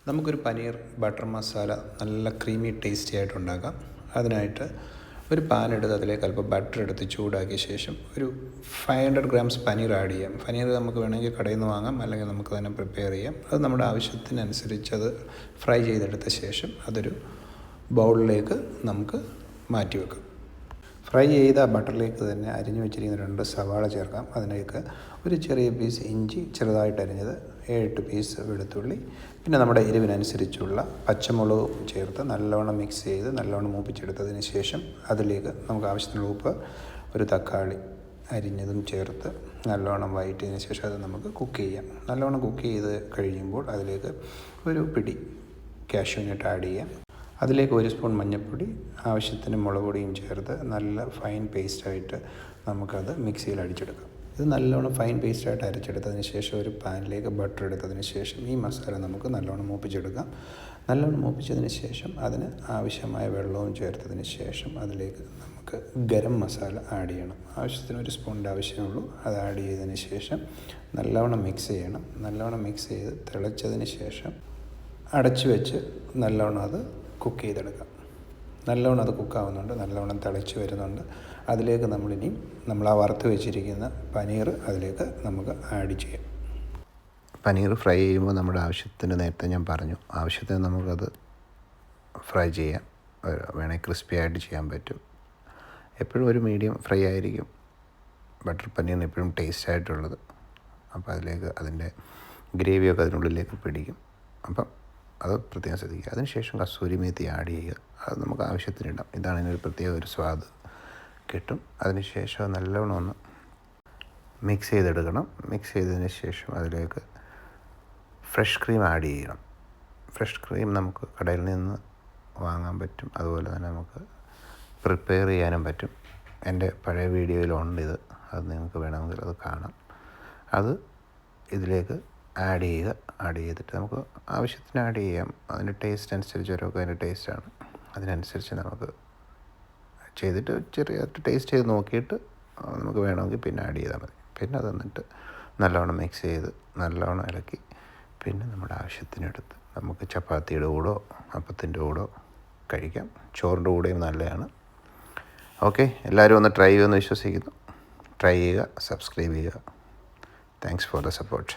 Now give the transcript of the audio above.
നമുക്കൊരു പനീർ ബട്ടർ മസാല നല്ല creamy tasty ആയിട്ട് ഉണ്ടാക്കാം. അതിനായിട്ട് ഒരു പാൻ എടുത്ത് അതിലേക്ക് അല്പം ബട്ടർ എടുത്ത് ചൂടാക്കിയ ശേഷം ഒരു 500 ഗ്രാംസ് പനീർ ആഡ് ചെയ്യാം. പനീർ നമുക്ക് വേണമെങ്കിൽ കടയിൽ നിന്ന് വാങ്ങാം, അല്ലെങ്കിൽ നമുക്ക് തന്നെ പ്രിപ്പയർ ചെയ്യാം. അത് നമ്മുടെ ആവശ്യത്തിനനുസരിച്ച് അത് ഫ്രൈ ചെയ്തെടുത്ത ശേഷം അതൊരു ബൗളിലേക്ക് നമുക്ക് മാറ്റി വെക്കാം. ഫ്രൈ ചെയ്ത ബട്ടറിലേക്ക് തന്നെ അരിഞ്ഞു വെച്ചിരിക്കുന്ന 2 സവാള ചേർക്കാം. അതിലേക്ക് ഒരു ചെറിയ പീസ് ഇഞ്ചി ചെറുതായിട്ട് അരിഞ്ഞത്, 7-8 പീസ് വെളുത്തുള്ളി, പിന്നെ നമ്മുടെ എരിവിനനുസരിച്ചുള്ള പച്ചമുളകും ചേർത്ത് നല്ലവണ്ണം മിക്സ് ചെയ്ത് നല്ലവണ്ണം മൂപ്പിച്ചെടുത്തതിന് ശേഷം അതിലേക്ക് നമുക്ക് ആവശ്യത്തിനുള്ള ഉപ്പ്, ഒരു തക്കാളി അരിഞ്ഞതും ചേർത്ത് നല്ലവണ്ണം വഴറ്റിയതിന് ശേഷം അത് നമുക്ക് കുക്ക് ചെയ്യാം. നല്ലവണ്ണം കുക്ക് ചെയ്ത് കഴിയുമ്പോൾ അതിലേക്ക് ഒരു പിടി കാഷ്യൂനട്ട് ആഡ് ചെയ്യാം. അതിലേക്ക് 1 സ്പൂൺ മഞ്ഞൾപ്പൊടി, ആവശ്യത്തിന് മുളക് പൊടിയും ചേർത്ത് നല്ല ഫൈൻ പേസ്റ്റായിട്ട് നമുക്കത് മിക്സിയിൽ അടിച്ചെടുക്കാം. ഇത് നല്ലോണം ഫൈൻ പേസ്റ്റായിട്ട് അരച്ചെടുത്തതിന് ശേഷം ഒരു പാനിലേക്ക് ബട്ടർ എടുത്തതിന് ശേഷം ഈ മസാല നമുക്ക് നല്ലോണം മൂപ്പിച്ചെടുക്കാം. നല്ലോണം മൂപ്പിച്ചതിന് ശേഷം അതിന് ആവശ്യമായ വെള്ളവും ചേർത്തതിന് ശേഷം അതിലേക്ക് നമുക്ക് ഗരം മസാല ആഡ് ചെയ്യണം. ആവശ്യത്തിന് 1 സ്പൂണിൻ്റെ ആവശ്യമുള്ളൂ. അത് ആഡ് ചെയ്തതിന് ശേഷം നല്ലവണ്ണം മിക്സ് ചെയ്യണം. നല്ലവണ്ണം മിക്സ് ചെയ്ത് തിളച്ചതിന് ശേഷം അടച്ചു വെച്ച് നല്ലവണ്ണം അത് കുക്ക് ചെയ്തെടുക്കാം. നല്ലവണ്ണം അത് കുക്കാവുന്നുണ്ട്, നല്ലവണ്ണം തിളച്ച് വരുന്നുണ്ട്. അതിലേക്ക് നമ്മൾ ആ വറുത്ത് വെച്ചിരിക്കുന്ന പനീർ അതിലേക്ക് നമുക്ക് ആഡ് ചെയ്യാം. പനീർ ഫ്രൈ ചെയ്യുമ്പോൾ നമ്മുടെ ആവശ്യത്തിന്, നേരത്തെ ഞാൻ പറഞ്ഞു, ആവശ്യത്തിന് നമുക്കത് ഫ്രൈ ചെയ്യാം. വേണമെങ്കിൽ ക്രിസ്പി ആയിട്ട് ചെയ്യാൻ പറ്റും. എപ്പോഴും ഒരു മീഡിയം ഫ്രൈ ആയിരിക്കും ബട്ടർ പനീറിന് എപ്പോഴും ടേസ്റ്റ് ആയിട്ടുള്ളത്. അപ്പോൾ അതിലേക്ക് അതിൻ്റെ ഗ്രേവിയൊക്കെ അതിനുള്ളിലേക്ക് പിടിക്കും. അപ്പം അത് പ്രത്യേകം ശ്രദ്ധിക്കുക. അതിനുശേഷം കസൂരി മേത്തി ആഡ് ചെയ്യുക. അത് നമുക്ക് ആവശ്യത്തിനിടാം. ഇതാണ് ഇതിനൊരു പ്രത്യേക ഒരു സ്വാദ് കിട്ടും. അതിനുശേഷം നല്ലവണ്ണം ഒന്ന് മിക്സ് ചെയ്തെടുക്കണം. മിക്സ് ചെയ്തതിന് ശേഷം അതിലേക്ക് ഫ്രഷ് ക്രീം ആഡ് ചെയ്യണം. ഫ്രഷ് ക്രീം നമുക്ക് കടയിൽ നിന്ന് വാങ്ങാൻ പറ്റും. അതുപോലെ തന്നെ നമുക്ക് പ്രിപ്പയർ ചെയ്യാനും പറ്റും. എൻ്റെ പഴയ വീഡിയോയിലുണ്ട് ഇത്. അത് നിങ്ങൾക്ക് വേണമെങ്കിൽ അത് കാണാം. അത് ഇതിലേക്ക് ആഡ് ചെയ്യുക. ആഡ് ചെയ്തിട്ട് നമുക്ക് ആവശ്യത്തിന് ആഡ് ചെയ്യാം. അതിൻ്റെ ടേസ്റ്റ് അനുസരിച്ച് ഓരോക്കെ അതിൻ്റെ ടേസ്റ്റാണ്. അതിനനുസരിച്ച് നമുക്ക് ചെയ്തിട്ട് ചെറിയ ടേസ്റ്റ് ചെയ്ത് നോക്കിയിട്ട് നമുക്ക് വേണമെങ്കിൽ പിന്നെ ആഡ് ചെയ്താൽ മതി. പിന്നെ അത് എന്നിട്ട് നല്ലവണ്ണം മിക്സ് ചെയ്ത് നല്ലവണ്ണം ഇളക്കി പിന്നെ നമ്മുടെ ആവശ്യത്തിനെടുത്ത് നമുക്ക് ചപ്പാത്തിയുടെ കൂടോ അപ്പത്തിൻ്റെ കൂടോ കഴിക്കാം. ചോറിൻ്റെ കൂടെയും നല്ലതാണ്. ഓക്കെ, എല്ലാവരും ഒന്ന് ട്രൈ ചെയ്യുമെന്ന് വിശ്വസിക്കുന്നു. ട്രൈ ചെയ്യുക, സബ്സ്ക്രൈബ് ചെയ്യുക. Thanks for the support.